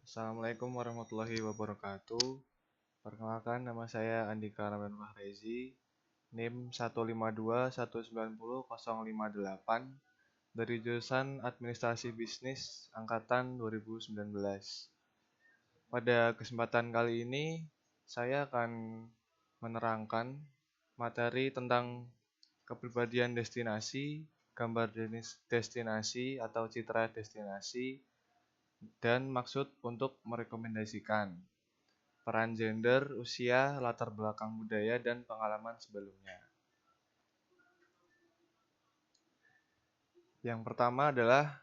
Assalamualaikum warahmatullahi wabarakatuh. Perkenalkan, nama saya Andika Ramadan Fahrezi, NIM 152190058 dari jurusan Administrasi Bisnis angkatan 2019. Pada kesempatan kali ini, saya akan menerangkan materi tentang kepribadian destinasi, gambar destinasi atau citra destinasi, dan maksud untuk merekomendasikan peran gender, usia, latar belakang budaya, dan pengalaman sebelumnya. Yang pertama adalah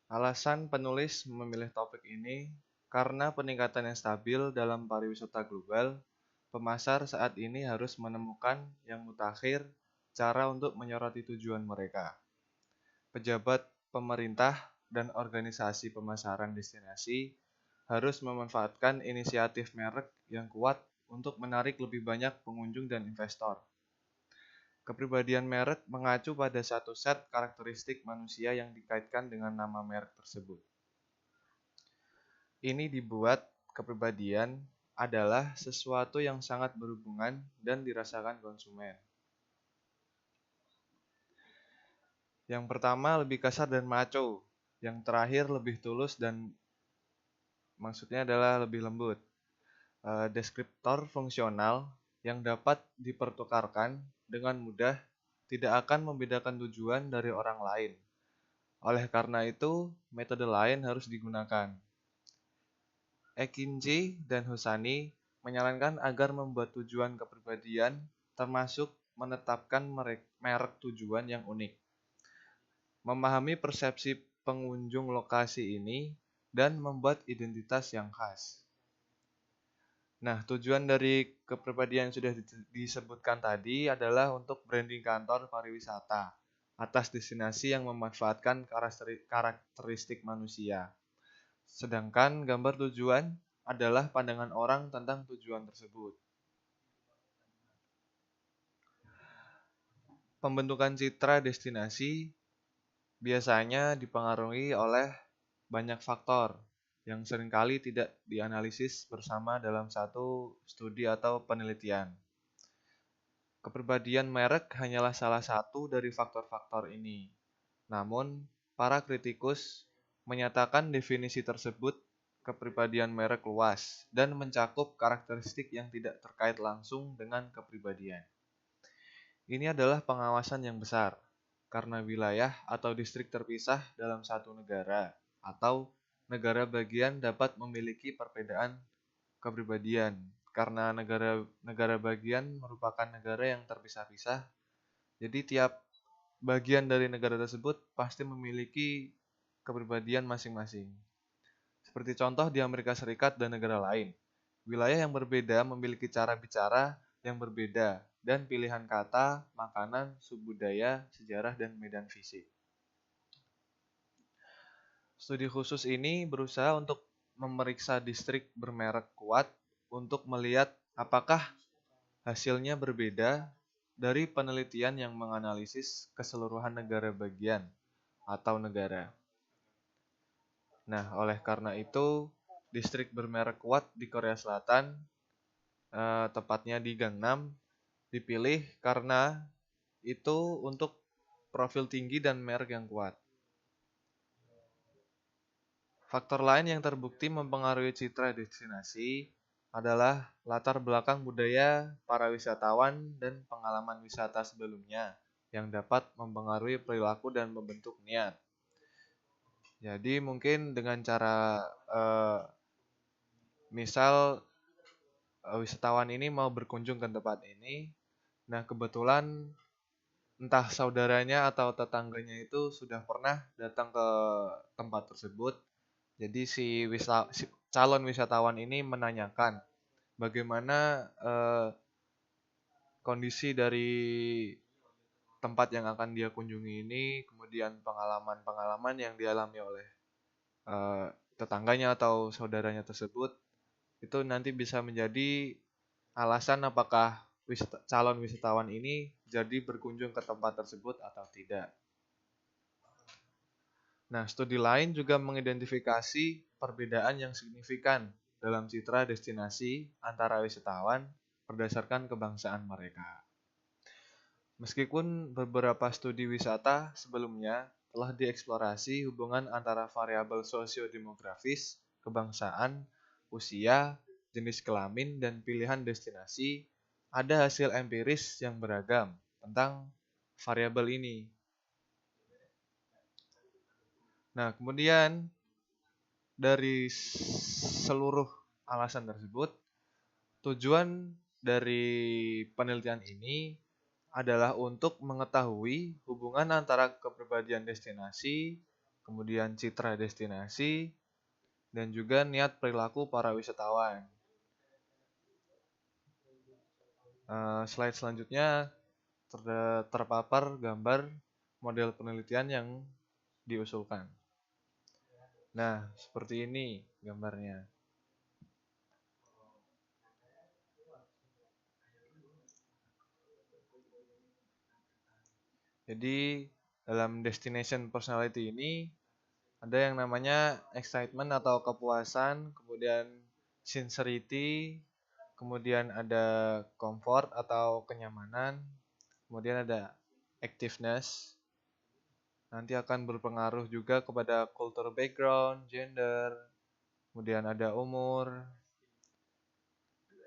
alasan penulis memilih topik ini karena peningkatan yang stabil dalam pariwisata global, pemasar saat ini harus menemukan yang mutakhir cara untuk menyoroti tujuan mereka. Pejabat pemerintah dan organisasi pemasaran destinasi harus memanfaatkan inisiatif merek yang kuat untuk menarik lebih banyak pengunjung dan investor. Kepribadian merek mengacu pada satu set karakteristik manusia yang dikaitkan dengan nama merek tersebut. Ini dibuat kepribadian adalah sesuatu yang sangat berhubungan dan dirasakan konsumen. Yang pertama lebih kasar dan macho, yang terakhir lebih tulus dan maksudnya adalah lebih lembut. Deskriptor fungsional yang dapat dipertukarkan dengan mudah tidak akan membedakan tujuan dari orang lain. Oleh karena itu, metode lain harus digunakan. Ekinci dan Husani menyarankan agar membuat tujuan kepribadian termasuk menetapkan merek tujuan yang unik. Memahami persepsi pengunjung lokasi ini dan membuat identitas yang khas. Nah, tujuan dari kepribadian yang sudah disebutkan tadi adalah untuk branding kantor pariwisata atas destinasi yang memanfaatkan karakteristik manusia. Sedangkan gambar tujuan adalah pandangan orang tentang tujuan tersebut. Pembentukan citra destinasi biasanya dipengaruhi oleh banyak faktor yang seringkali tidak dianalisis bersama dalam satu studi atau penelitian. Kepribadian merek hanyalah salah satu dari faktor-faktor ini. Namun, para kritikus menyatakan definisi tersebut kepribadian merek luas dan mencakup karakteristik yang tidak terkait langsung dengan kepribadian. Ini adalah pengawasan yang besar, karena wilayah atau distrik terpisah dalam satu negara atau negara bagian dapat memiliki perbedaan kepribadian karena negara bagian merupakan negara yang terpisah-pisah. Jadi tiap bagian dari negara tersebut pasti memiliki kepribadian masing-masing. Seperti contoh di Amerika Serikat dan negara lain. Wilayah yang berbeda memiliki cara bicara yang berbeda dan pilihan kata, makanan, subbudaya, sejarah, dan medan fisik. Studi khusus ini berusaha untuk memeriksa distrik bermerek kuat untuk melihat apakah hasilnya berbeda dari penelitian yang menganalisis keseluruhan negara bagian atau negara. Nah, oleh karena itu, distrik bermerek kuat di Korea Selatan, tepatnya di Gangnam, dipilih karena itu untuk profil tinggi dan merek yang kuat. Faktor lain yang terbukti mempengaruhi citra destinasi adalah latar belakang budaya para wisatawan dan pengalaman wisata sebelumnya yang dapat mempengaruhi perilaku dan membentuk niat. Jadi mungkin dengan cara misal wisatawan ini mau berkunjung ke tempat ini, nah kebetulan entah saudaranya atau tetangganya itu sudah pernah datang ke tempat tersebut. Jadi si calon wisatawan ini menanyakan bagaimana kondisi dari tempat yang akan dia kunjungi ini, kemudian pengalaman-pengalaman yang dialami oleh tetangganya atau saudaranya tersebut, itu nanti bisa menjadi alasan apakah calon wisatawan ini jadi berkunjung ke tempat tersebut atau tidak. Nah, studi lain juga mengidentifikasi perbedaan yang signifikan dalam citra destinasi antara wisatawan berdasarkan kebangsaan mereka. Meskipun beberapa studi wisata sebelumnya telah dieksplorasi hubungan antara variabel sosiodemografis, kebangsaan, usia, jenis kelamin, dan pilihan destinasi, ada hasil empiris yang beragam tentang variabel ini. Nah, kemudian dari seluruh alasan tersebut, tujuan dari penelitian ini adalah untuk mengetahui hubungan antara kepribadian destinasi, kemudian citra destinasi, dan juga niat perilaku para wisatawan. Slide selanjutnya terpapar gambar model penelitian yang diusulkan. Nah, seperti ini gambarnya. Jadi, dalam destination personality ini ada yang namanya excitement atau kepuasan, kemudian sincerity, kemudian ada comfort atau kenyamanan, kemudian ada activeness. Nanti akan berpengaruh juga kepada cultural background, gender, kemudian ada umur.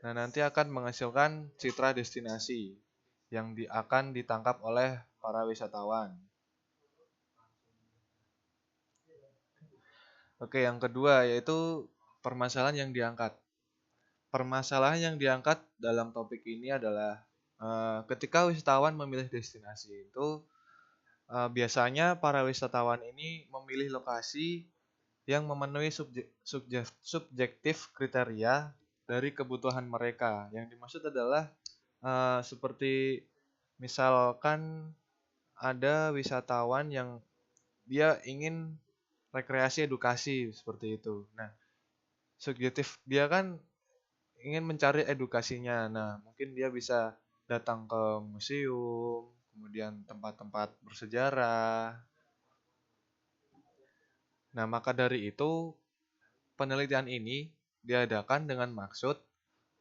Nah, nanti akan menghasilkan citra destinasi yang akan ditangkap oleh para wisatawan. Oke, yang kedua yaitu permasalahan yang diangkat. Permasalahan yang diangkat dalam topik ini adalah ketika wisatawan memilih destinasi itu biasanya para wisatawan ini memilih lokasi yang memenuhi subjektif kriteria dari kebutuhan mereka. Yang dimaksud adalah seperti misalkan ada wisatawan yang dia ingin rekreasi edukasi seperti itu. Nah, subjektif dia kan ingin mencari edukasinya. Nah, mungkin dia bisa datang ke museum, kemudian tempat-tempat bersejarah. Nah, maka dari itu penelitian ini diadakan dengan maksud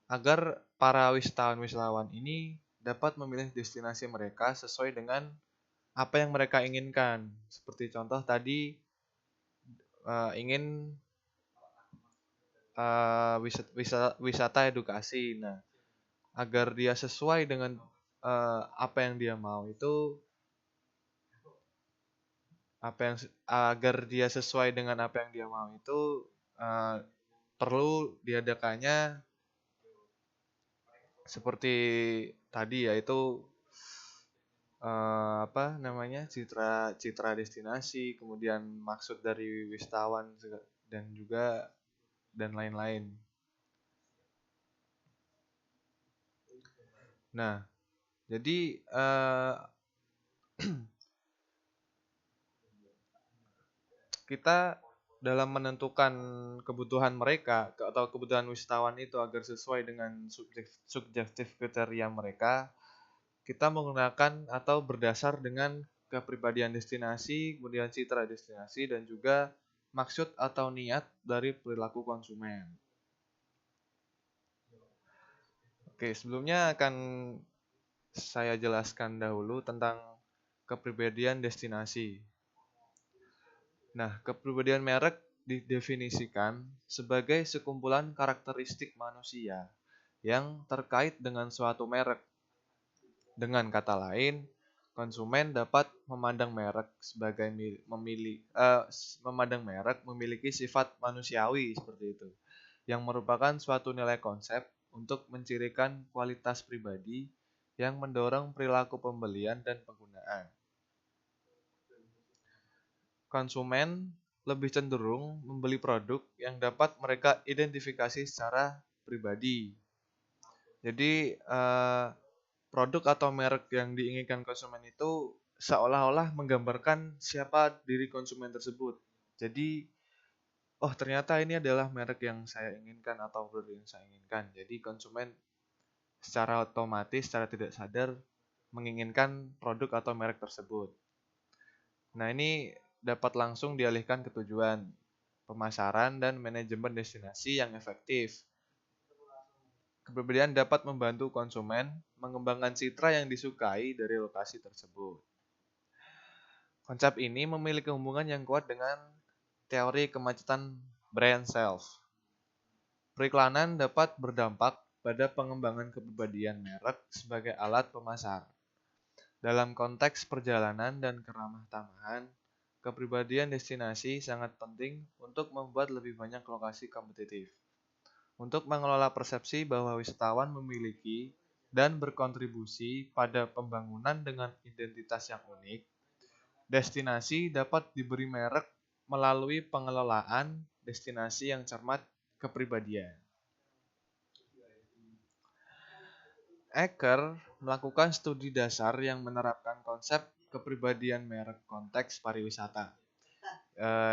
agar para wisatawan-wisatawan ini dapat memilih destinasi mereka sesuai dengan apa yang mereka inginkan. Seperti contoh tadi ingin wisata edukasi. Nah, agar dia sesuai dengan apa yang dia mau itu agar dia sesuai dengan apa yang dia mau itu perlu diadakannya seperti tadi yaitu citra destinasi, kemudian maksud dari wisatawan dan juga dan lain-lain. Nah, jadi kita dalam menentukan kebutuhan mereka atau kebutuhan wisatawan itu agar sesuai dengan subjektif kriteria mereka, kita menggunakan atau berdasar dengan kepribadian destinasi, kemudian citra destinasi, dan juga maksud atau niat dari perilaku konsumen. Oke, sebelumnya akan saya jelaskan dahulu tentang kepribadian destinasi. Nah, kepribadian merek didefinisikan sebagai sekumpulan karakteristik manusia yang terkait dengan suatu merek. Dengan kata lain, konsumen dapat memandang merek memiliki sifat manusiawi seperti itu, yang merupakan suatu nilai konsep untuk mencirikan kualitas pribadi yang mendorong perilaku pembelian dan penggunaan. Konsumen lebih cenderung membeli produk yang dapat mereka identifikasi secara pribadi. Jadi produk atau merek yang diinginkan konsumen itu seolah-olah menggambarkan siapa diri konsumen tersebut. Jadi, oh ternyata ini adalah merek yang saya inginkan atau produk yang saya inginkan. Jadi konsumen secara otomatis, secara tidak sadar menginginkan produk atau merek tersebut. Nah, ini dapat langsung dialihkan ke tujuan, pemasaran, dan manajemen destinasi yang efektif. Kepribadian dapat membantu konsumen mengembangkan citra yang disukai dari lokasi tersebut. Konsep ini memiliki hubungan yang kuat dengan teori kemacetan brand self. Periklanan dapat berdampak pada pengembangan kepribadian merek sebagai alat pemasar. Dalam konteks perjalanan dan keramah tamahan, kepribadian destinasi sangat penting untuk membuat lebih banyak lokasi kompetitif. Untuk mengelola persepsi bahwa wisatawan memiliki dan berkontribusi pada pembangunan dengan identitas yang unik, destinasi dapat diberi merek melalui pengelolaan destinasi yang cermat kepribadian. Eker melakukan studi dasar yang menerapkan konsep kepribadian merek konteks pariwisata,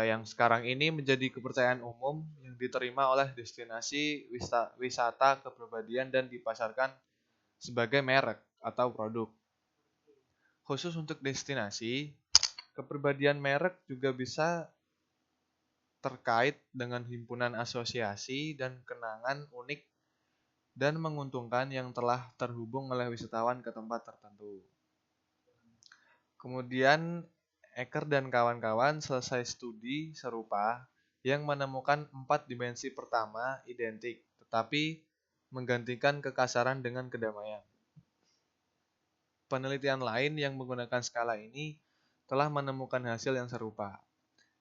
yang sekarang ini menjadi kepercayaan umum yang diterima oleh destinasi wisata kepribadian dan dipasarkan sebagai merek atau produk. Khusus untuk destinasi, kepribadian merek juga bisa terkait dengan himpunan asosiasi dan kenangan unik dan menguntungkan yang telah terhubung oleh wisatawan ke tempat tertentu. Kemudian Eker dan kawan-kawan selesai studi serupa yang menemukan 4 dimensi pertama identik, tetapi menggantikan kekasaran dengan kedamaian. Penelitian lain yang menggunakan skala ini telah menemukan hasil yang serupa.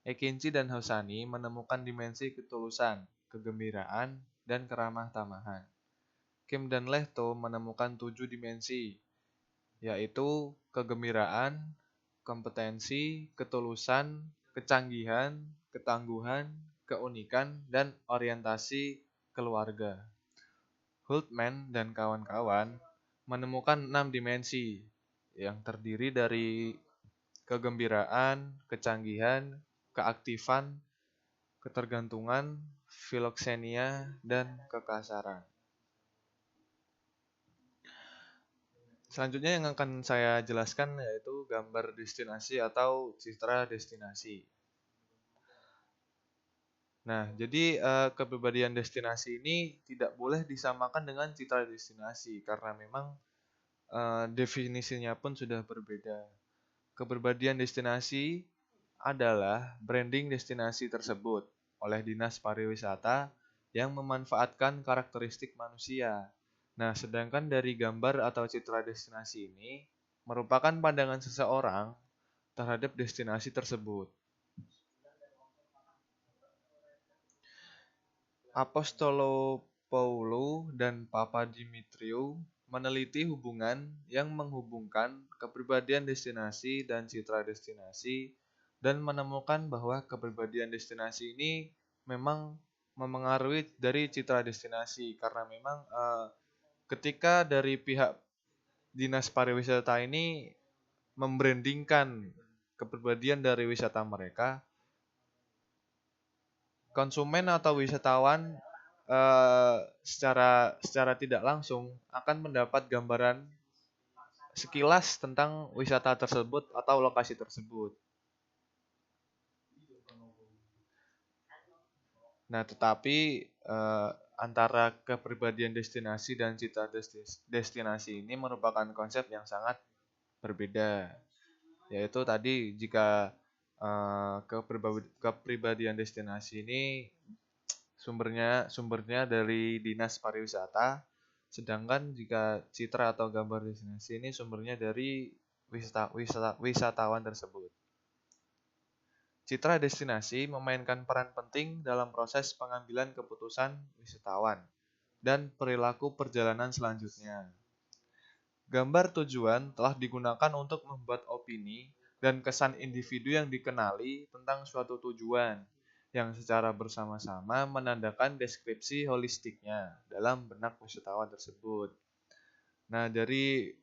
Ekinci dan Hosani menemukan dimensi ketulusan, kegembiraan, dan keramah tamahan. Kim dan Lehto menemukan 7 dimensi, yaitu kegembiraan, kompetensi, ketulusan, kecanggihan, ketangguhan, keunikan, dan orientasi keluarga. Hultman dan kawan-kawan menemukan 6 dimensi yang terdiri dari kegembiraan, kecanggihan, keaktifan, ketergantungan, filoksenia, dan kekasaran. Selanjutnya yang akan saya jelaskan yaitu gambar destinasi atau citra destinasi. Nah, jadi kepribadian destinasi ini tidak boleh disamakan dengan citra destinasi karena memang definisinya pun sudah berbeda. Kepribadian destinasi adalah branding destinasi tersebut oleh Dinas Pariwisata yang memanfaatkan karakteristik manusia. Nah, sedangkan dari gambar atau citra destinasi ini merupakan pandangan seseorang terhadap destinasi tersebut. Apostolopoulou dan Papa Dimitriou meneliti hubungan yang menghubungkan kepribadian destinasi dan citra destinasi dan menemukan bahwa kepribadian destinasi ini memang memengaruhi dari citra destinasi karena memang ketika dari pihak Dinas Pariwisata ini membrandingkan kepribadian dari wisata mereka, konsumen atau wisatawan secara tidak langsung akan mendapat gambaran sekilas tentang wisata tersebut atau lokasi tersebut. Nah, tetapi antara kepribadian destinasi dan citra destinasi ini merupakan konsep yang sangat berbeda. Yaitu tadi jika kepribadian destinasi ini sumbernya dari Dinas Pariwisata, sedangkan jika citra atau gambar destinasi ini sumbernya dari wisatawan tersebut. Citra destinasi memainkan peran penting dalam proses pengambilan keputusan wisatawan dan perilaku perjalanan selanjutnya. Gambar tujuan telah digunakan untuk membuat opini dan kesan individu yang dikenali tentang suatu tujuan, yang secara bersama-sama menandakan deskripsi holistiknya dalam benak wisatawan tersebut. Nah, dari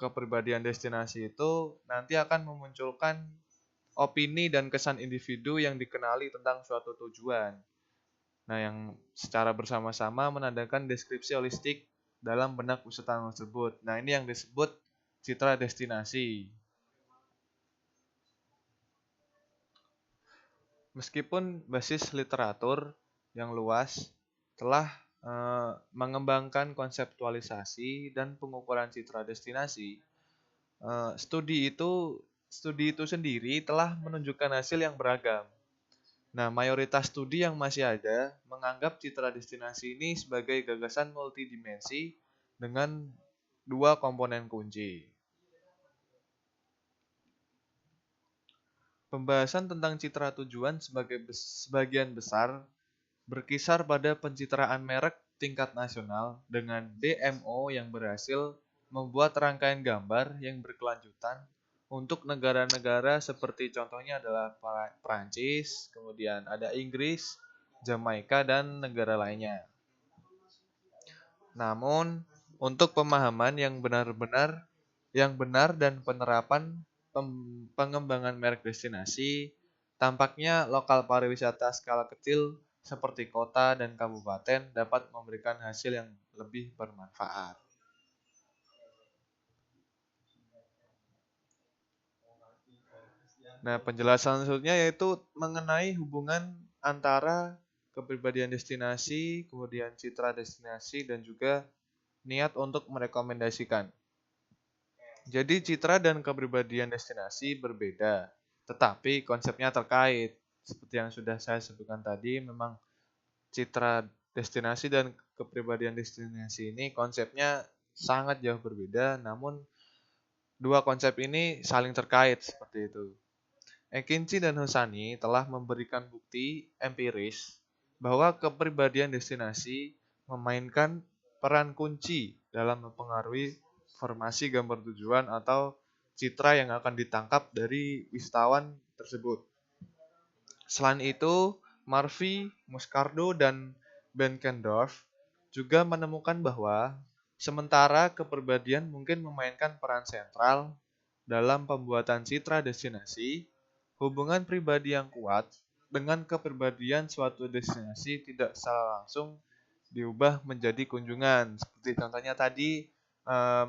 kepribadian destinasi itu nanti akan memunculkan opini dan kesan individu yang dikenali tentang suatu tujuan. Nah, yang secara bersama-sama menandakan deskripsi holistik dalam benak wisatawan tersebut. Nah, ini yang disebut citra destinasi. Meskipun basis literatur yang luas telah mengembangkan konseptualisasi dan pengukuran citra destinasi, studi itu sendiri telah menunjukkan hasil yang beragam. Nah, mayoritas studi yang masih ada menganggap citra destinasi ini sebagai gagasan multidimensi dengan dua komponen kunci. Pembahasan tentang citra tujuan sebagian besar berkisar pada pencitraan merek tingkat nasional dengan DMO yang berhasil membuat rangkaian gambar yang berkelanjutan untuk negara-negara seperti contohnya adalah Prancis, kemudian ada Inggris, Jamaika, dan negara lainnya. Namun, untuk pemahaman yang benar dan penerapan pengembangan merek destinasi, tampaknya lokal pariwisata skala kecil seperti kota dan kabupaten dapat memberikan hasil yang lebih bermanfaat. Nah, penjelasan selanjutnya yaitu mengenai hubungan antara kepribadian destinasi, kemudian citra destinasi, dan juga niat untuk merekomendasikan. Jadi citra dan kepribadian destinasi berbeda, tetapi konsepnya terkait. Seperti yang sudah saya sebutkan tadi, memang citra destinasi dan kepribadian destinasi ini konsepnya sangat jauh berbeda, namun dua konsep ini saling terkait seperti itu. McKinsey dan Hosani telah memberikan bukti empiris bahwa kepribadian destinasi memainkan peran kunci dalam mempengaruhi formasi gambar tujuan atau citra yang akan ditangkap dari wisatawan tersebut. Selain itu, Murphy, Muscardo, dan Benkendorf juga menemukan bahwa sementara kepribadian mungkin memainkan peran sentral dalam pembuatan citra destinasi, hubungan pribadi yang kuat dengan kepribadian suatu destinasi tidak secara langsung diubah menjadi kunjungan. Seperti contohnya tadi,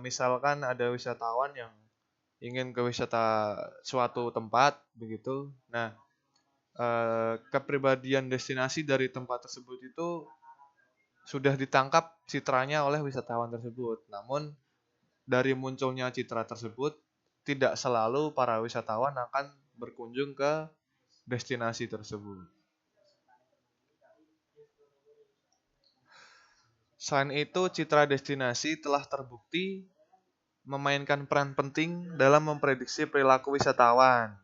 misalkan ada wisatawan yang ingin ke wisata suatu tempat, begitu. Nah, kepribadian destinasi dari tempat tersebut itu sudah ditangkap citranya oleh wisatawan tersebut. Namun, dari munculnya citra tersebut, tidak selalu para wisatawan akan berkunjung ke destinasi tersebut. Selain itu, citra destinasi telah terbukti memainkan peran penting dalam memprediksi perilaku wisatawan.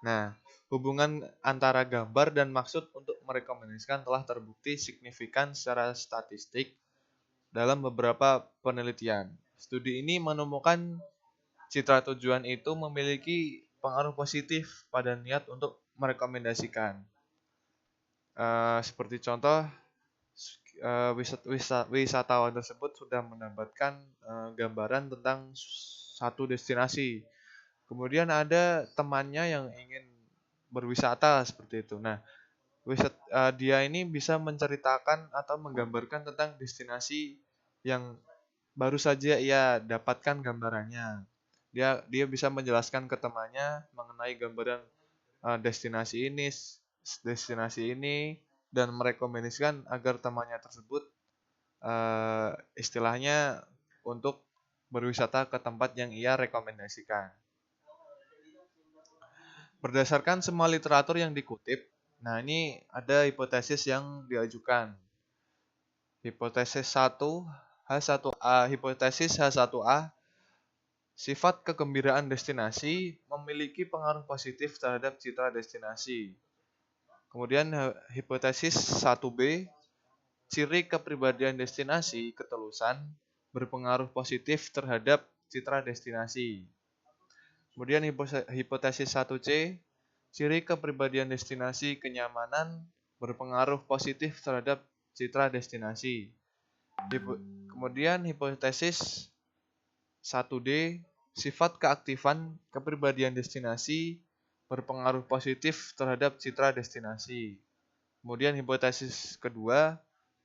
Nah, hubungan antara gambar dan maksud untuk merekomendasikan telah terbukti signifikan secara statistik dalam beberapa penelitian. Studi ini menemukan citra tujuan itu memiliki pengaruh positif pada niat untuk merekomendasikan. Seperti contoh, wisatawan tersebut sudah mendapatkan gambaran tentang satu destinasi. Kemudian ada temannya yang ingin berwisata seperti itu. Nah, dia ini bisa menceritakan atau menggambarkan tentang destinasi yang baru saja ia dapatkan gambarannya. Dia bisa menjelaskan ke temannya mengenai gambaran destinasi ini dan merekomendasikan agar temannya tersebut istilahnya untuk berwisata ke tempat yang ia rekomendasikan. Berdasarkan semua literatur yang dikutip, nah ini ada hipotesis yang diajukan. Hipotesis 1 H1A, hipotesis H1A, sifat kegembiraan destinasi memiliki pengaruh positif terhadap citra destinasi. Kemudian hipotesis 1B, ciri kepribadian destinasi ketulusan berpengaruh positif terhadap citra destinasi. Kemudian hipotesis 1C, ciri kepribadian destinasi kenyamanan berpengaruh positif terhadap citra destinasi. Kemudian hipotesis 1D, sifat keaktifan kepribadian destinasi berpengaruh positif terhadap citra destinasi. Kemudian hipotesis kedua,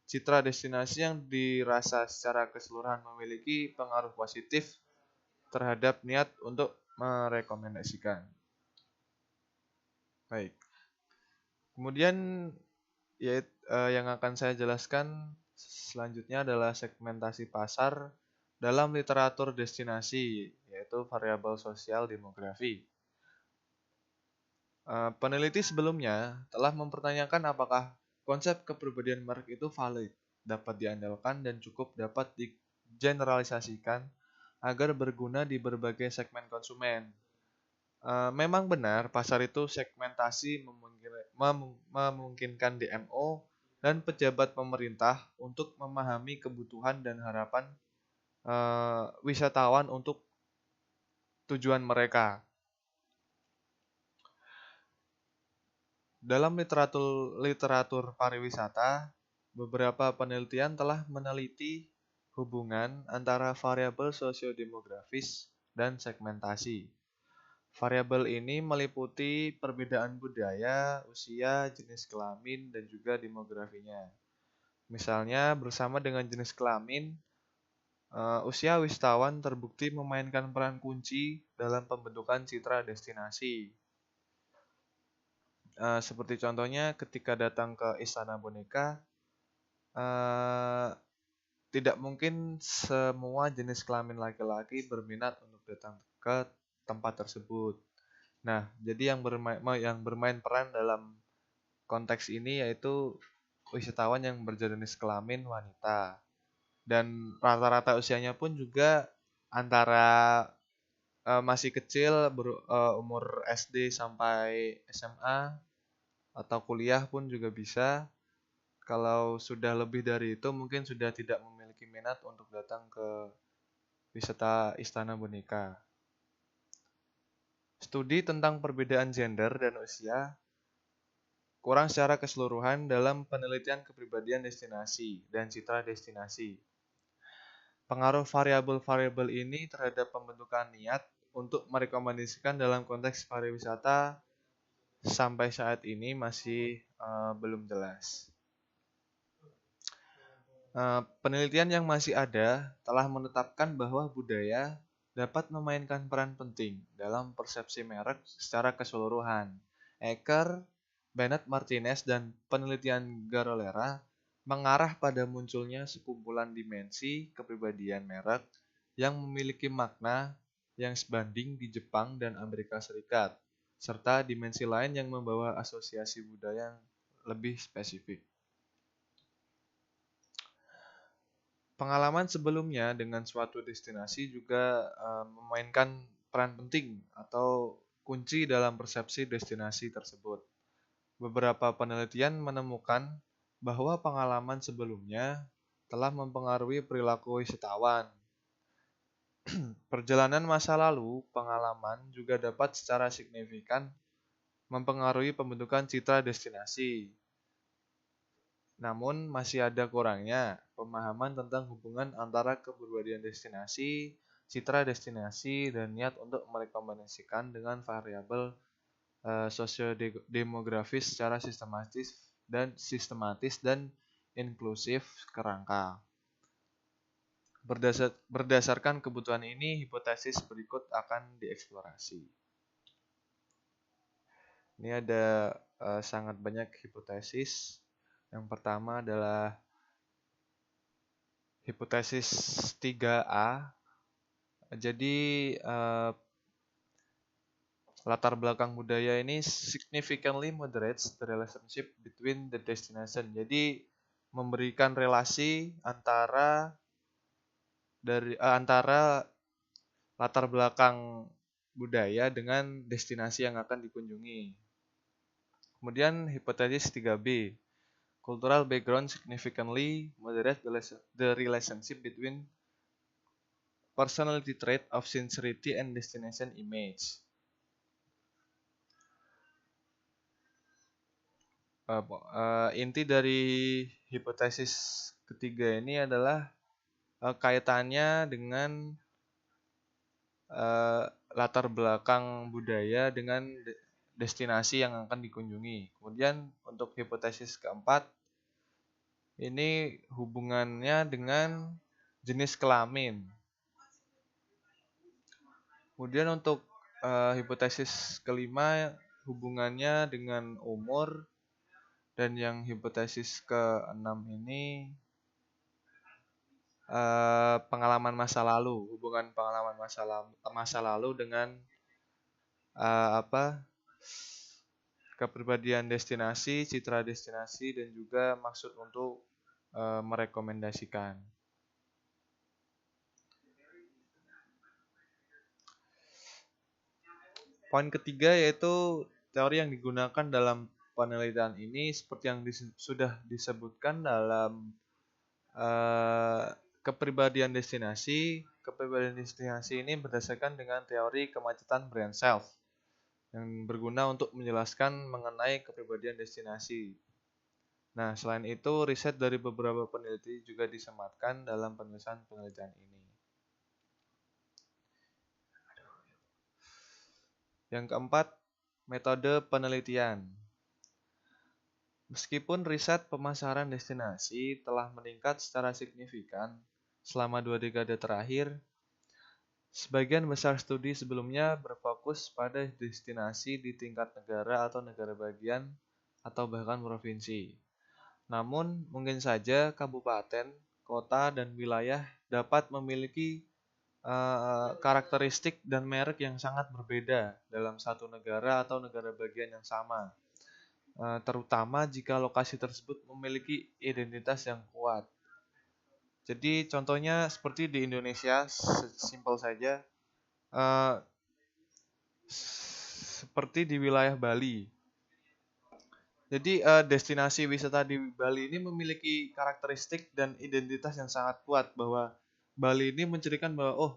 citra destinasi yang dirasa secara keseluruhan memiliki pengaruh positif terhadap niat untuk merekomendasikan. Baik. Kemudian yang akan saya jelaskan selanjutnya adalah segmentasi pasar dalam literatur destinasi, yaitu variabel sosial demografi. Peneliti sebelumnya telah mempertanyakan apakah konsep kepribadian merek itu valid, dapat diandalkan, dan cukup dapat digeneralisasikan agar berguna di berbagai segmen konsumen. Memang benar, pasar itu segmentasi memungkinkan DMO dan pejabat pemerintah untuk memahami kebutuhan dan harapan wisatawan untuk tujuan mereka. Dalam literatur pariwisata, beberapa penelitian telah meneliti hubungan antara variabel sosiodemografis dan segmentasi. Variabel ini meliputi perbedaan budaya, usia, jenis kelamin, dan juga demografinya. Misalnya, bersama dengan jenis kelamin, usia wisatawan terbukti memainkan peran kunci dalam pembentukan citra destinasi. Seperti contohnya ketika datang ke Istana Boneka, tidak mungkin semua jenis kelamin laki-laki berminat untuk datang ke tempat tersebut. Nah, jadi yang bermain peran dalam konteks ini yaitu wisatawan yang berjenis kelamin wanita. Dan rata-rata usianya pun juga antara masih kecil, umur SD sampai SMA atau kuliah pun juga bisa. Kalau sudah lebih dari itu mungkin sudah tidak memiliki minat untuk datang ke wisata Istana Boneka. Studi tentang perbedaan gender dan usia kurang secara keseluruhan dalam penelitian kepribadian destinasi dan citra destinasi. Pengaruh variabel-variabel ini terhadap pembentukan niat untuk merekomendasikan dalam konteks pariwisata sampai saat ini masih belum jelas. Penelitian yang masih ada telah menetapkan bahwa budaya dapat memainkan peran penting dalam persepsi merek secara keseluruhan. Eker, Bennett Martinez, dan penelitian Garolera mengarah pada munculnya sekumpulan dimensi kepribadian merek yang memiliki makna yang sebanding di Jepang dan Amerika Serikat, serta dimensi lain yang membawa asosiasi budaya yang lebih spesifik. Pengalaman sebelumnya dengan suatu destinasi juga memainkan peran penting atau kunci dalam persepsi destinasi tersebut. Beberapa penelitian menemukan bahwa pengalaman sebelumnya telah mempengaruhi perilaku wisatawan. Perjalanan masa lalu, pengalaman juga dapat secara signifikan mempengaruhi pembentukan citra destinasi. Namun masih ada kurangnya pemahaman tentang hubungan antara kepribadian destinasi, citra destinasi, dan niat untuk merekomendasikan dengan variabel sosiodemografis secara sistematis dan inklusif kerangka. Berdasarkan kebutuhan ini, hipotesis berikut akan dieksplorasi. Ini ada sangat banyak hipotesis. Yang pertama adalah hipotesis 3A. Jadi latar belakang budaya ini significantly moderates the relationship between the destination. Jadi memberikan relasi antara latar belakang budaya dengan destinasi yang akan dikunjungi. Kemudian hipotesis 3B. Cultural background significantly moderates the relationship between personality trait of sincerity and destination image. Inti dari hipotesis ketiga ini adalah kaitannya dengan latar belakang budaya dengan destinasi yang akan dikunjungi. Kemudian untuk hipotesis keempat, Ini hubungannya dengan jenis kelamin. Kemudian untuk hipotesis kelima, hubungannya dengan umur, dan yang hipotesis keenam ini pengalaman masa lalu, hubungan pengalaman masa lalu dengan apa kepribadian destinasi, citra destinasi, dan juga maksud untuk merekomendasikan. Poin ketiga yaitu teori yang digunakan dalam penelitian ini seperti yang sudah disebutkan dalam kepribadian destinasi. Kepribadian destinasi ini berdasarkan dengan teori kemacetan brain self yang berguna untuk menjelaskan mengenai kepribadian destinasi. Nah, selain itu, riset dari beberapa peneliti juga disematkan dalam penulisan penelitian ini. Yang keempat, metode penelitian. Meskipun riset pemasaran destinasi telah meningkat secara signifikan selama 2 dekade terakhir, sebagian besar studi sebelumnya berfokus pada destinasi di tingkat negara atau negara bagian atau bahkan provinsi. Namun, mungkin saja kabupaten, kota, dan wilayah dapat memiliki karakteristik dan merek yang sangat berbeda dalam satu negara atau negara bagian yang sama, terutama jika lokasi tersebut memiliki identitas yang kuat. Jadi contohnya seperti di Indonesia, simpel saja, seperti di wilayah Bali. Jadi destinasi wisata di Bali ini memiliki karakteristik dan identitas yang sangat kuat, bahwa Bali ini mencirikan bahwa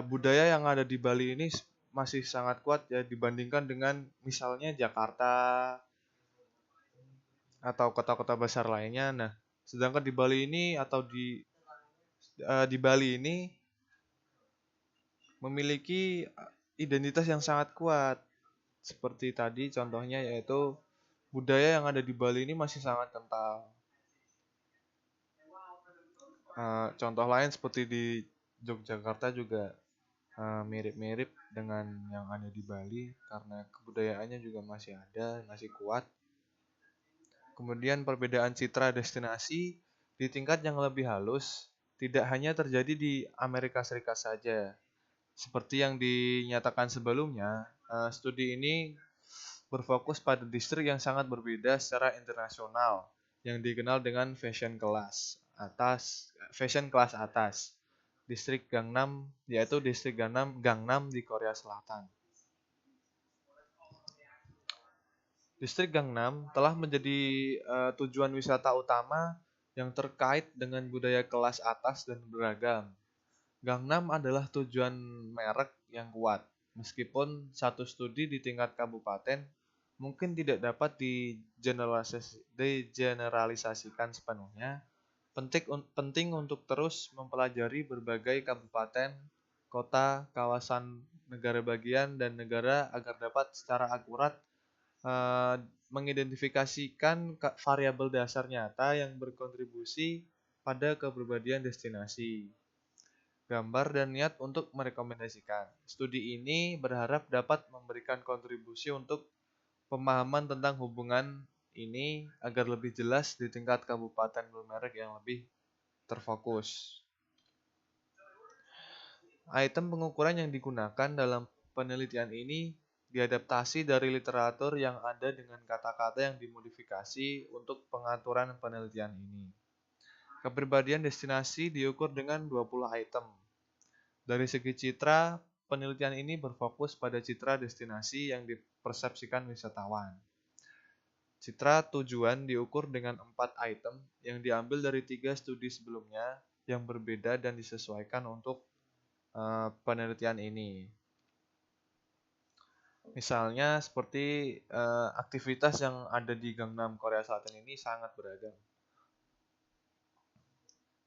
budaya yang ada di Bali ini masih sangat kuat ya dibandingkan dengan misalnya Jakarta atau kota-kota besar lainnya. Nah, sedangkan di Bali ini atau di Bali ini memiliki identitas yang sangat kuat. Seperti tadi contohnya yaitu budaya yang ada di Bali ini masih sangat kental. Contoh lain seperti di Yogyakarta juga mirip-mirip dengan yang ada di Bali karena kebudayaannya juga masih ada, masih kuat. Kemudian perbedaan citra destinasi di tingkat yang lebih halus tidak hanya terjadi di Amerika Serikat saja. Seperti yang dinyatakan sebelumnya, studi ini berfokus pada distrik yang sangat berbeda secara internasional yang dikenal dengan fashion kelas atas. Distrik Gangnam, yaitu distrik Gangnam di Korea Selatan. Distrik Gangnam telah menjadi tujuan wisata utama yang terkait dengan budaya kelas atas dan beragam. Gangnam adalah tujuan merek yang kuat, meskipun satu studi di tingkat kabupaten mungkin tidak dapat digeneralisasikan sepenuhnya. Penting untuk terus mempelajari berbagai kabupaten, kota, kawasan negara bagian, dan negara agar dapat secara akurat mengidentifikasikan variabel dasar nyata yang berkontribusi pada kepribadian destinasi. Gambar dan niat untuk merekomendasikan. Studi ini berharap dapat memberikan kontribusi untuk pemahaman tentang hubungan ini agar lebih jelas di tingkat kabupaten bermerek yang lebih terfokus. Item pengukuran yang digunakan dalam penelitian ini diadaptasi dari literatur yang ada dengan kata-kata yang dimodifikasi untuk pengaturan penelitian ini. Kepribadian destinasi diukur dengan 20 item. Dari segi citra, penelitian ini berfokus pada citra destinasi yang dipersepsikan wisatawan. Citra tujuan diukur dengan 4 item yang diambil dari 3 studi sebelumnya yang berbeda dan disesuaikan untuk penelitian ini. Misalnya seperti aktivitas yang ada di Gangnam Korea Selatan ini sangat beragam.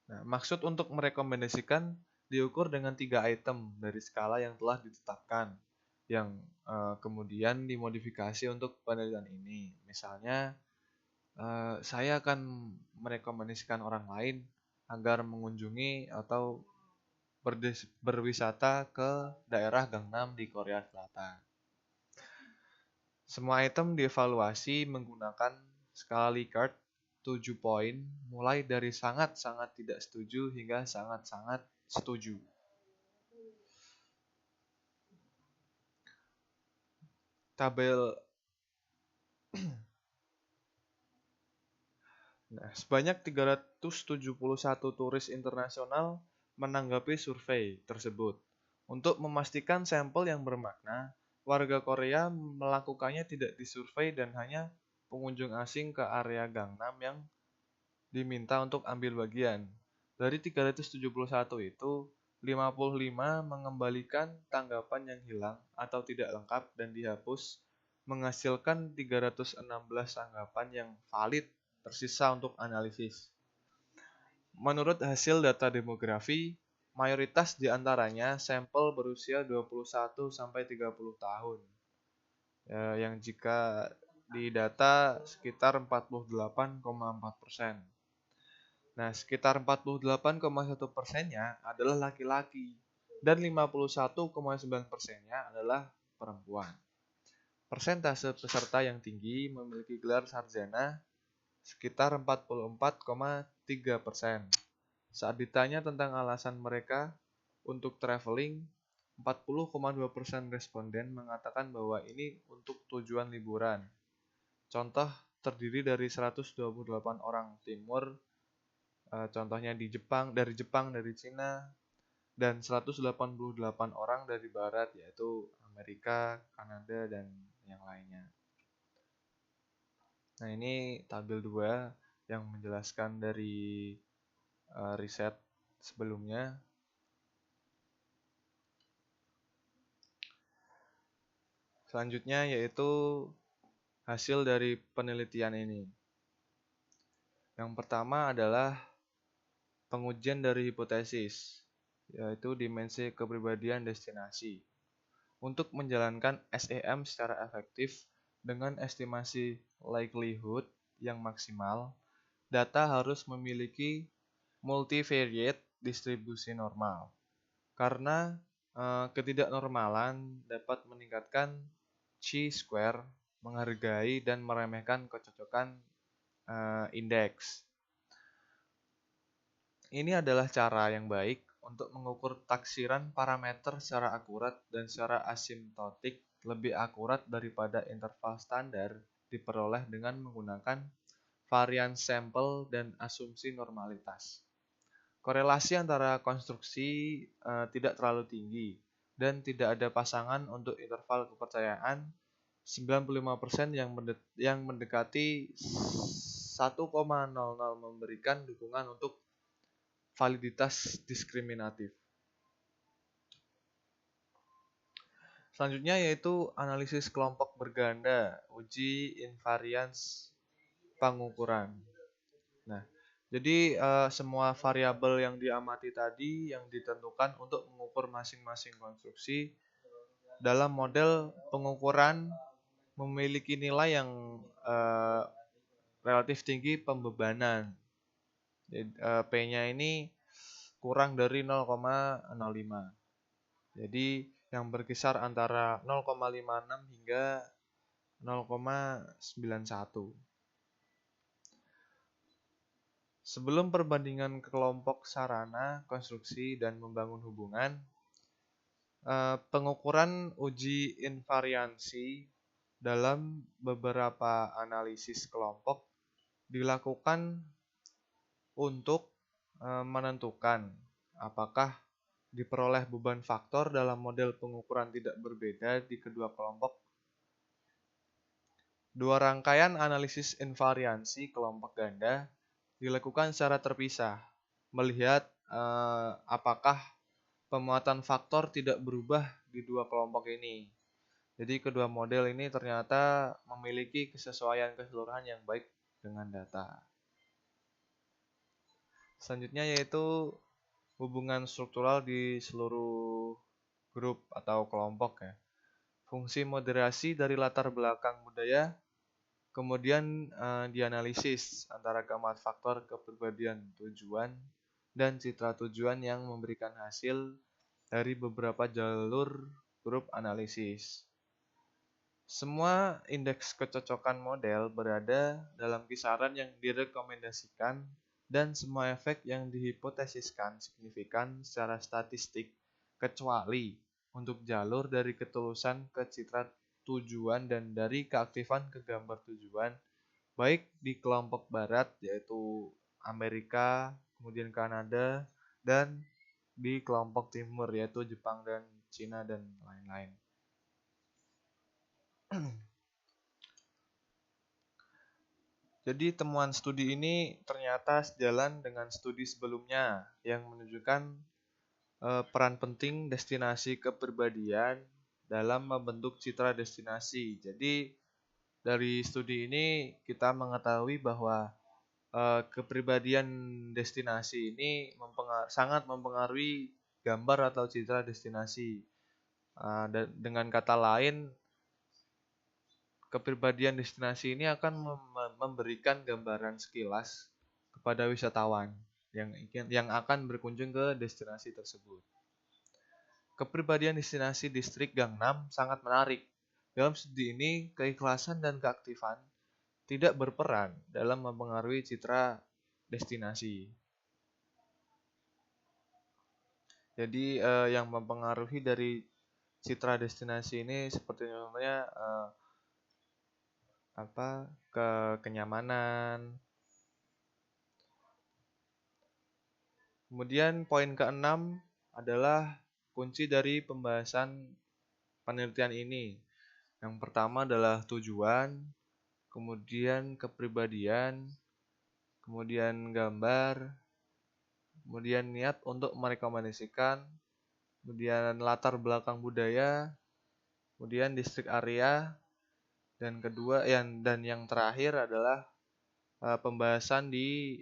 Nah, maksud untuk merekomendasikan diukur dengan 3 item dari skala yang telah ditetapkan, yang kemudian dimodifikasi untuk penelitian ini. Misalnya Saya akan merekomendasikan orang lain agar mengunjungi atau berwisata ke daerah Gangnam di Korea Selatan. Semua item dievaluasi menggunakan skala Likert 7 poin, mulai dari sangat-sangat tidak setuju hingga sangat-sangat setuju. Tabel sebanyak 371 turis internasional menanggapi survei tersebut. Untuk memastikan sampel yang bermakna, warga Korea melakukannya tidak disurvei dan hanya pengunjung asing ke area Gangnam yang diminta untuk ambil bagian. Dari 371 itu, 55 mengembalikan tanggapan yang hilang atau tidak lengkap dan dihapus, menghasilkan 316 tanggapan yang valid tersisa untuk analisis. Menurut hasil data demografi, mayoritas di antaranya sampel berusia 21 sampai 30 tahun. Yang jika didata sekitar 48,4%. Nah, sekitar 48,1%-nya adalah laki-laki dan 51,9%-nya adalah perempuan. Persentase peserta yang tinggi memiliki gelar sarjana sekitar 44,3%. Saat ditanya tentang alasan mereka untuk traveling, 40,2% responden mengatakan bahwa ini untuk tujuan liburan. Contoh terdiri dari 128 orang timur, contohnya dari Jepang, dari Cina, dan 188 orang dari barat, yaitu Amerika, Kanada, dan yang lainnya. Nah, ini tabel 2 yang menjelaskan dari riset sebelumnya. Selanjutnya yaitu hasil dari penelitian ini. Yang pertama adalah pengujian dari hipotesis, yaitu dimensi kepribadian destinasi. Untuk menjalankan SEM secara efektif dengan estimasi likelihood yang maksimal, data harus memiliki multivariate distribusi normal. Karena ketidaknormalan dapat meningkatkan chi-square, menghargai dan meremehkan kecocokan indeks. Ini adalah cara yang baik untuk mengukur taksiran parameter secara akurat dan secara asimptotik lebih akurat daripada interval standar diperoleh dengan menggunakan varian sampel dan asumsi normalitas. Korelasi antara konstruksi tidak terlalu tinggi dan tidak ada pasangan untuk interval kepercayaan 95% yang mendekati 1,00 memberikan dukungan untuk validitas diskriminatif. Selanjutnya yaitu analisis kelompok berganda, uji invariance pengukuran. Nah, jadi semua variabel yang diamati tadi yang ditentukan untuk mengukur masing-masing konstruksi dalam model pengukuran memiliki nilai yang relatif tinggi pembebanan. Jadi, P-nya ini kurang dari 0,05. Jadi yang berkisar antara 0,56 hingga 0,91. Sebelum perbandingan kelompok sarana, konstruksi, dan membangun hubungan, pengukuran uji invariansi dalam beberapa analisis kelompok dilakukan untuk menentukan apakah diperoleh beban faktor dalam model pengukuran tidak berbeda di kedua kelompok. Dua rangkaian analisis invariansi kelompok ganda dilakukan secara terpisah, melihat apakah pemuatan faktor tidak berubah di dua kelompok ini. Jadi kedua model ini ternyata memiliki kesesuaian keseluruhan yang baik dengan data. Selanjutnya yaitu hubungan struktural di seluruh grup atau kelompok ya. Fungsi moderasi dari latar belakang budaya, Kemudian dianalisis antara keempat faktor kepribadian tujuan dan citra tujuan yang memberikan hasil dari beberapa jalur grup analisis. Semua indeks kecocokan model berada dalam kisaran yang direkomendasikan dan semua efek yang dihipotesiskan signifikan secara statistik kecuali untuk jalur dari ketulusan ke citra tujuan dan dari keaktifan ke gambar tujuan baik di kelompok barat yaitu Amerika, kemudian Kanada, dan di kelompok timur yaitu Jepang dan Cina dan lain-lain. Jadi temuan studi ini ternyata sejalan dengan studi sebelumnya yang menunjukkan peran penting destinasi kepribadian dalam membentuk citra destinasi. Jadi dari studi ini kita mengetahui bahwa kepribadian destinasi ini sangat mempengaruhi gambar atau citra destinasi. Dan dengan kata lain, kepribadian destinasi ini akan memberikan gambaran sekilas kepada wisatawan yang akan berkunjung ke destinasi tersebut. Kepribadian destinasi distrik Gangnam sangat menarik. Dalam studi ini, keikhlasan dan keaktifan tidak berperan dalam mempengaruhi citra destinasi. Jadi yang mempengaruhi dari citra destinasi ini seperti contohnya kenyamanan. Kemudian poin keenam adalah kunci dari pembahasan penelitian ini. Yang pertama adalah tujuan, kemudian kepribadian, kemudian gambar, kemudian niat untuk merekomendasikan, kemudian latar belakang budaya, kemudian distrik area, dan yang terakhir adalah pembahasan di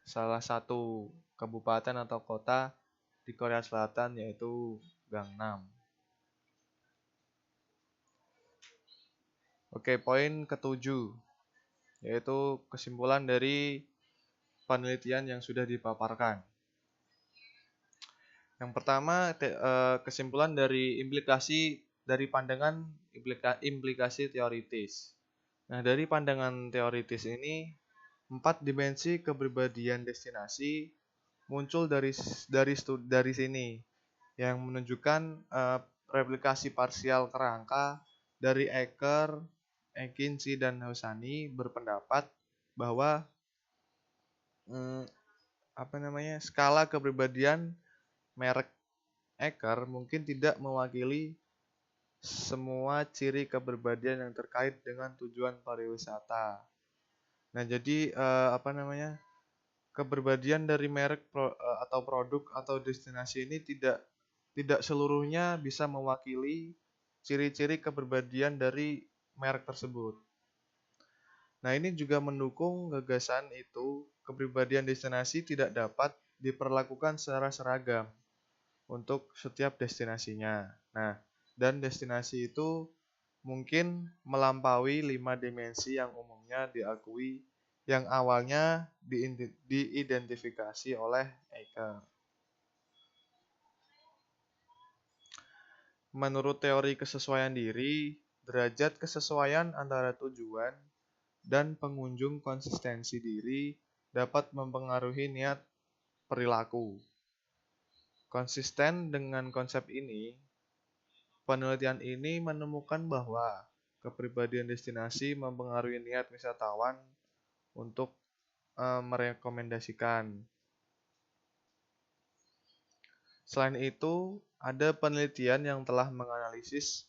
salah satu kabupaten atau kota di Korea Selatan yaitu Gangnam. Oke, poin ketujuh yaitu kesimpulan dari penelitian yang sudah dipaparkan. Yang pertama, kesimpulan dari pandangan implikasi teoritis. Nah, dari pandangan teoritis ini, 4 dimensi kepribadian destinasi muncul dari sini yang menunjukkan replikasi parsial kerangka dari Eker, Ekinci, dan Hosani berpendapat bahwa skala kepribadian merek Eker mungkin tidak mewakili semua ciri kepribadian yang terkait dengan tujuan pariwisata. Nah, jadi kepribadian dari merek atau produk atau destinasi ini tidak seluruhnya bisa mewakili ciri-ciri kepribadian dari merek tersebut. Nah, ini juga mendukung gagasan itu, kepribadian destinasi tidak dapat diperlakukan secara seragam untuk setiap destinasinya. Nah, dan destinasi itu mungkin melampaui 5 dimensi yang umumnya diakui yang awalnya diidentifikasi oleh Eker. Menurut teori kesesuaian diri, derajat kesesuaian antara tujuan dan pengunjung konsistensi diri dapat mempengaruhi niat perilaku. Konsisten dengan konsep ini, penelitian ini menemukan bahwa kepribadian destinasi mempengaruhi niat wisatawan untuk merekomendasikan. Selain itu, ada penelitian yang telah menganalisis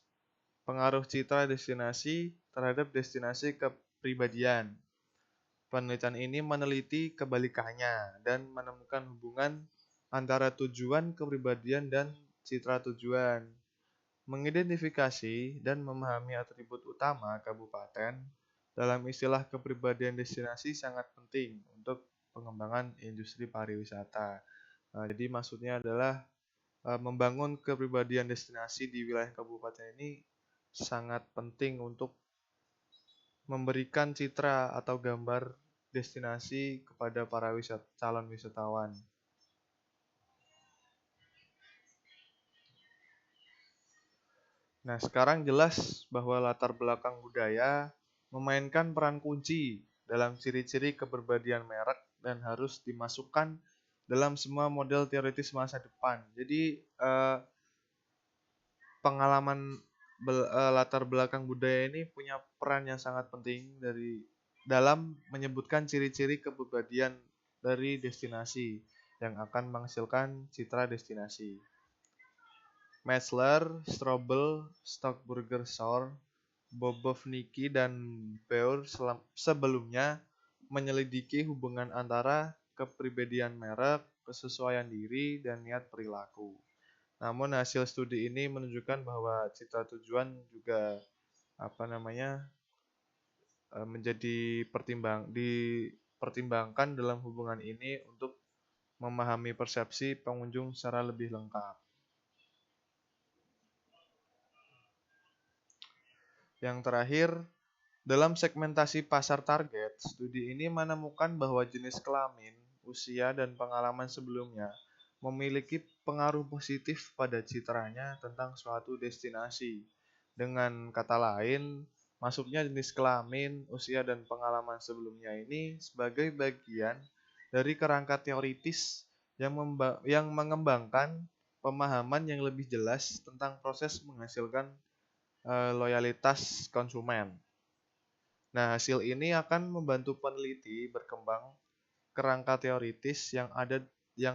pengaruh citra destinasi terhadap destinasi kepribadian. Penelitian ini meneliti kebalikannya dan menemukan hubungan antara tujuan kepribadian dan citra tujuan. Mengidentifikasi dan memahami atribut utama kabupaten dalam istilah kepribadian destinasi sangat penting untuk pengembangan industri pariwisata. Jadi maksudnya adalah membangun kepribadian destinasi di wilayah kabupaten ini sangat penting untuk memberikan citra atau gambar destinasi kepada para calon wisatawan. Nah, sekarang jelas bahwa latar belakang budaya memainkan peran kunci dalam ciri-ciri kepribadian merek dan harus dimasukkan dalam semua model teoritis masa depan. Jadi, pengalaman latar belakang budaya ini punya peran yang sangat penting dalam menyebutkan ciri-ciri kepribadian dari destinasi yang akan menghasilkan citra destinasi. Metzler, Strobel, Stockburger Sauer, Bobovnicki, dan Bauer sebelumnya menyelidiki hubungan antara kepribadian merek, kesesuaian diri, dan niat perilaku. Namun hasil studi ini menunjukkan bahwa citra tujuan juga dipertimbangkan dalam hubungan ini untuk memahami persepsi pengunjung secara lebih lengkap. Yang terakhir, dalam segmentasi pasar target, studi ini menemukan bahwa jenis kelamin, usia, dan pengalaman sebelumnya memiliki pengaruh positif pada citranya tentang suatu destinasi. Dengan kata lain, masuknya jenis kelamin, usia, dan pengalaman sebelumnya ini sebagai bagian dari kerangka teoritis yang mengembangkan pemahaman yang lebih jelas tentang proses menghasilkan loyalitas konsumen. Nah, hasil ini akan membantu peneliti berkembang kerangka teoritis yang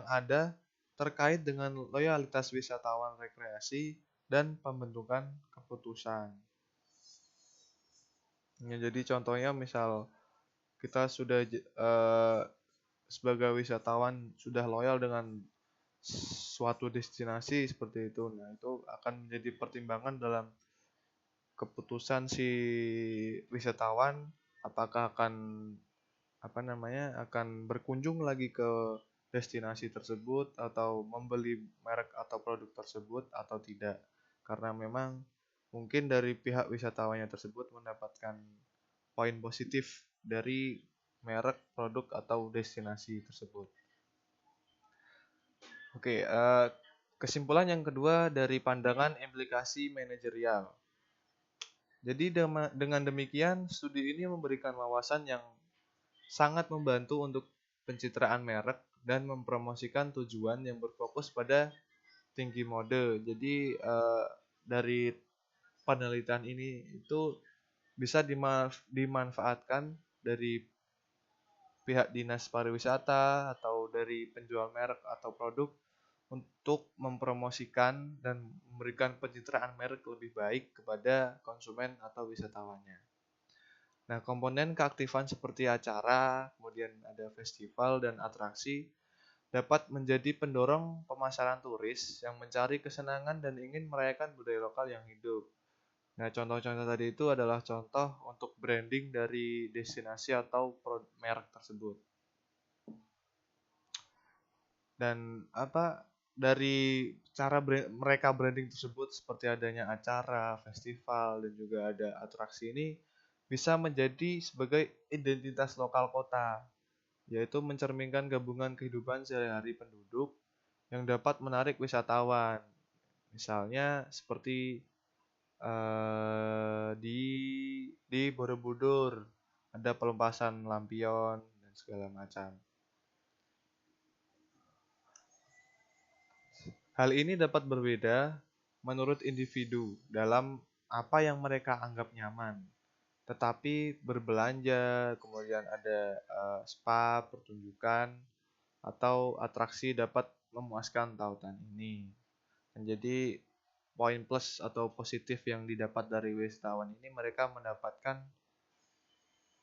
ada terkait dengan loyalitas wisatawan rekreasi dan pembentukan keputusan. Ya, jadi contohnya misal kita sudah sebagai wisatawan sudah loyal dengan suatu destinasi seperti itu. Nah, itu akan menjadi pertimbangan dalam keputusan si wisatawan apakah akan berkunjung lagi ke destinasi tersebut atau membeli merek atau produk tersebut atau tidak, karena memang mungkin dari pihak wisatawannya tersebut mendapatkan poin positif dari merek, produk atau destinasi tersebut. Oke, kesimpulan yang kedua dari pandangan implikasi manajerial. Jadi dengan demikian, studi ini memberikan wawasan yang sangat membantu untuk pencitraan merek dan mempromosikan tujuan yang berfokus pada tinggi mode. Jadi dari penelitian ini itu bisa dimanfaatkan dari pihak dinas pariwisata atau dari penjual merek atau produk untuk mempromosikan dan memberikan pencitraan merek lebih baik kepada konsumen atau wisatawannya. Nah, komponen keaktifan seperti acara, kemudian ada festival dan atraksi dapat menjadi pendorong pemasaran turis yang mencari kesenangan dan ingin merayakan budaya lokal yang hidup. Nah, contoh-contoh tadi itu adalah contoh untuk branding dari destinasi atau merek tersebut. Dan dari cara mereka branding tersebut seperti adanya acara, festival, dan juga ada atraksi ini bisa menjadi sebagai identitas lokal kota, yaitu mencerminkan gabungan kehidupan sehari-hari penduduk yang dapat menarik wisatawan. Misalnya seperti di Borobudur ada pelepasan lampion dan segala macam. Hal ini dapat berbeda menurut individu dalam apa yang mereka anggap nyaman. Tetapi berbelanja, kemudian ada spa, pertunjukan, atau atraksi dapat memuaskan tautan ini. Dan jadi poin plus atau positif yang didapat dari wisatawan ini mereka mendapatkan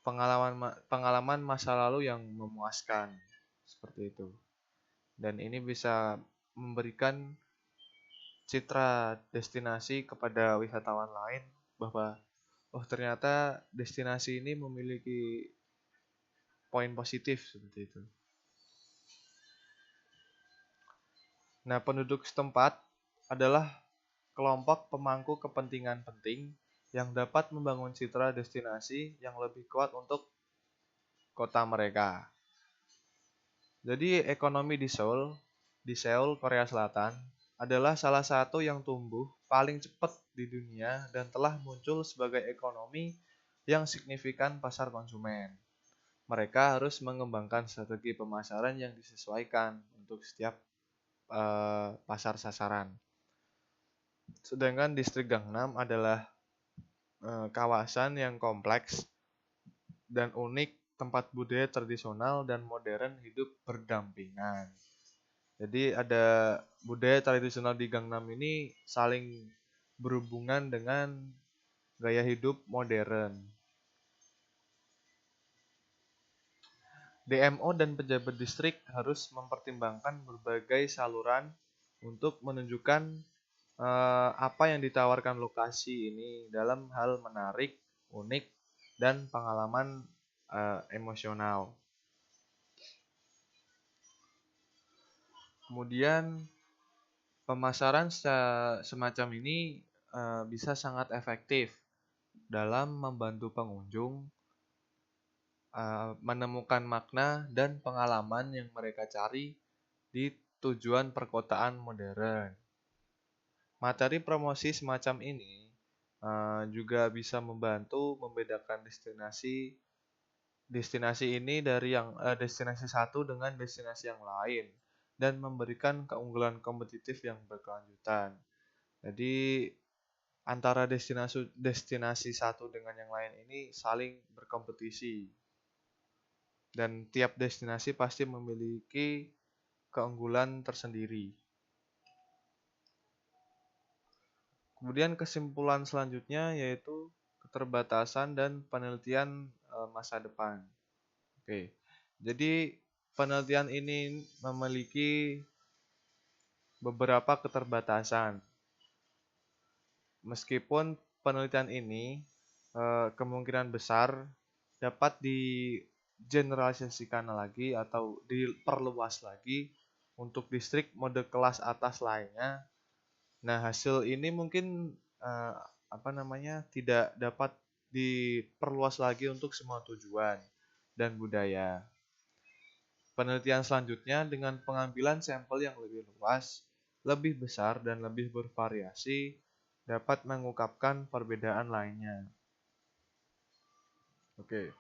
pengalaman masa lalu yang memuaskan seperti itu. Dan ini bisa memberikan citra destinasi kepada wisatawan lain bahwa ternyata destinasi ini memiliki poin positif seperti itu. Nah, penduduk setempat adalah kelompok pemangku kepentingan penting yang dapat membangun citra destinasi yang lebih kuat untuk kota mereka. Jadi ekonomi di Seoul, Korea Selatan, adalah salah satu yang tumbuh paling cepat di dunia dan telah muncul sebagai ekonomi yang signifikan pasar konsumen. Mereka harus mengembangkan strategi pemasaran yang disesuaikan untuk setiap pasar sasaran. Sedangkan distrik Gangnam adalah kawasan yang kompleks dan unik, tempat budaya tradisional dan modern hidup berdampingan. Jadi ada budaya tradisional di Gangnam ini saling berhubungan dengan gaya hidup modern. DMO dan pejabat distrik harus mempertimbangkan berbagai saluran untuk menunjukkan apa yang ditawarkan lokasi ini dalam hal menarik, unik, dan pengalaman emosional. Kemudian pemasaran semacam ini bisa sangat efektif dalam membantu pengunjung menemukan makna dan pengalaman yang mereka cari di tujuan perkotaan modern. Materi promosi semacam ini juga bisa membantu membedakan destinasi ini dari destinasi satu dengan destinasi yang lain dan memberikan keunggulan kompetitif yang berkelanjutan. Jadi antara destinasi satu dengan yang lain ini saling berkompetisi dan tiap destinasi pasti memiliki keunggulan tersendiri. Kemudian kesimpulan selanjutnya yaitu keterbatasan dan penelitian masa depan. Oke. Jadi penelitian ini memiliki beberapa keterbatasan. Meskipun penelitian ini kemungkinan besar dapat digeneralisasikan lagi atau diperluas lagi untuk distrik mode kelas atas lainnya. Nah, hasil ini mungkin tidak dapat diperluas lagi untuk semua tujuan dan budaya. Penelitian selanjutnya dengan pengambilan sampel yang lebih luas, lebih besar, dan lebih bervariasi dapat mengungkapkan perbedaan lainnya. Oke.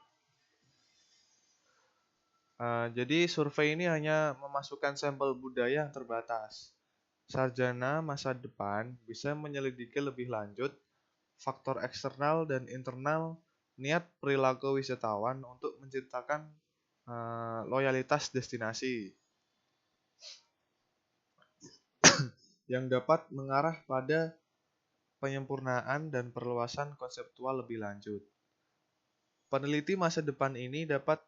Jadi survei ini hanya memasukkan sampel budaya yang terbatas. Sarjana masa depan bisa menyelidiki lebih lanjut faktor eksternal dan internal niat perilaku wisatawan untuk menciptakan loyalitas destinasi yang dapat mengarah pada penyempurnaan dan perluasan konseptual lebih lanjut. Peneliti masa depan ini dapat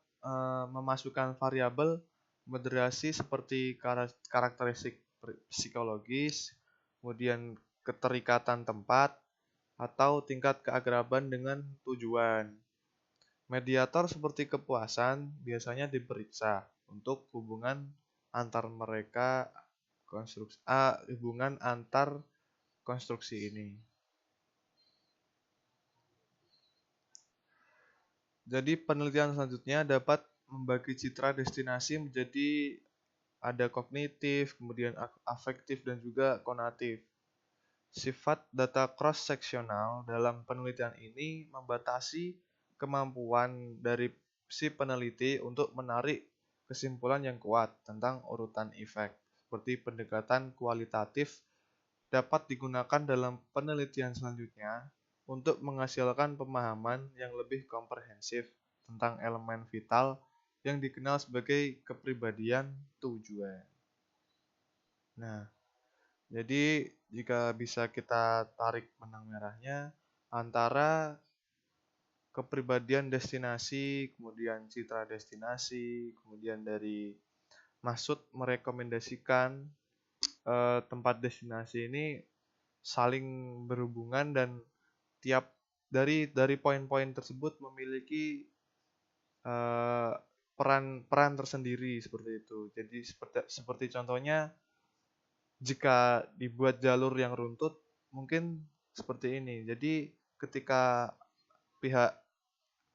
memasukkan variabel moderasi seperti karakteristik psikologis, kemudian keterikatan tempat, atau tingkat keakraban dengan tujuan. Mediator seperti kepuasan biasanya diperiksa untuk hubungan antar konstruksi ini. Jadi penelitian selanjutnya dapat membagi citra destinasi menjadi ada kognitif, kemudian afektif, dan juga konatif. Sifat data cross-seksional dalam penelitian ini membatasi kemampuan dari si peneliti untuk menarik kesimpulan yang kuat tentang urutan efek. Seperti pendekatan kualitatif dapat digunakan dalam penelitian selanjutnya untuk menghasilkan pemahaman yang lebih komprehensif tentang elemen vital yang dikenal sebagai kepribadian tujuan. Nah, jadi jika bisa kita tarik benang merahnya antara kepribadian destinasi, kemudian citra destinasi, kemudian dari maksud merekomendasikan tempat destinasi ini saling berhubungan dan tiap dari poin-poin tersebut memiliki peran tersendiri seperti itu. Jadi seperti contohnya jika dibuat jalur yang runtut mungkin seperti ini. Jadi ketika pihak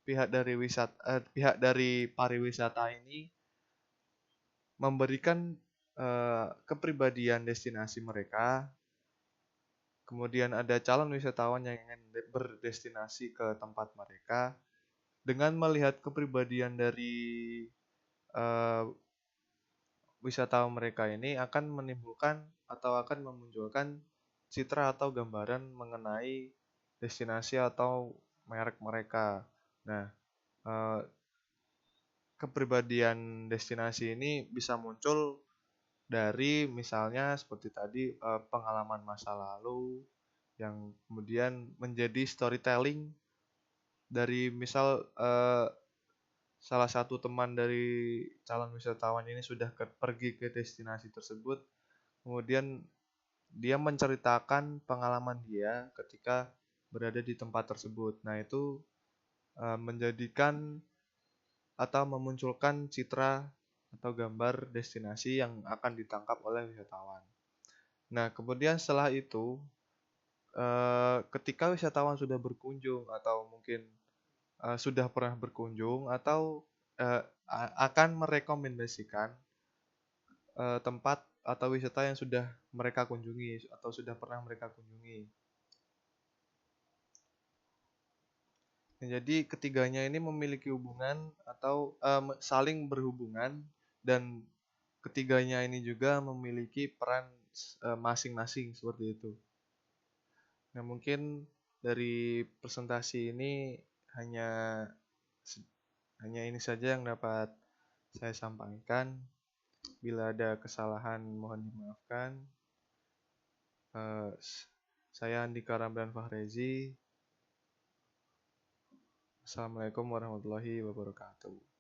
pihak dari pariwisata ini memberikan kepribadian destinasi mereka, kemudian ada calon wisatawan yang ingin berdestinasi ke tempat mereka, dengan melihat kepribadian dari eh, wisatawan mereka ini akan menimbulkan atau akan memunculkan citra atau gambaran mengenai destinasi atau merek mereka. Nah, eh, kepribadian destinasi ini bisa muncul dari misalnya seperti tadi pengalaman masa lalu yang kemudian menjadi storytelling dari misal salah satu teman dari calon wisatawan ini sudah pergi ke destinasi tersebut, kemudian dia menceritakan pengalaman dia ketika berada di tempat tersebut. Nah, itu menjadikan atau memunculkan citra atau gambar destinasi yang akan ditangkap oleh wisatawan. Nah, kemudian setelah itu, ketika wisatawan sudah berkunjung atau mungkin sudah pernah berkunjung atau akan merekomendasikan tempat atau wisata yang sudah mereka kunjungi atau sudah pernah mereka kunjungi. Nah, jadi ketiganya ini memiliki hubungan atau saling berhubungan, dan ketiganya ini juga memiliki peran masing-masing seperti itu. Nah, mungkin dari presentasi ini hanya hanya ini saja yang dapat saya sampaikan. Bila ada kesalahan mohon dimaafkan. Saya Andika Ramdan Fahrezi. Assalamualaikum warahmatullahi wabarakatuh.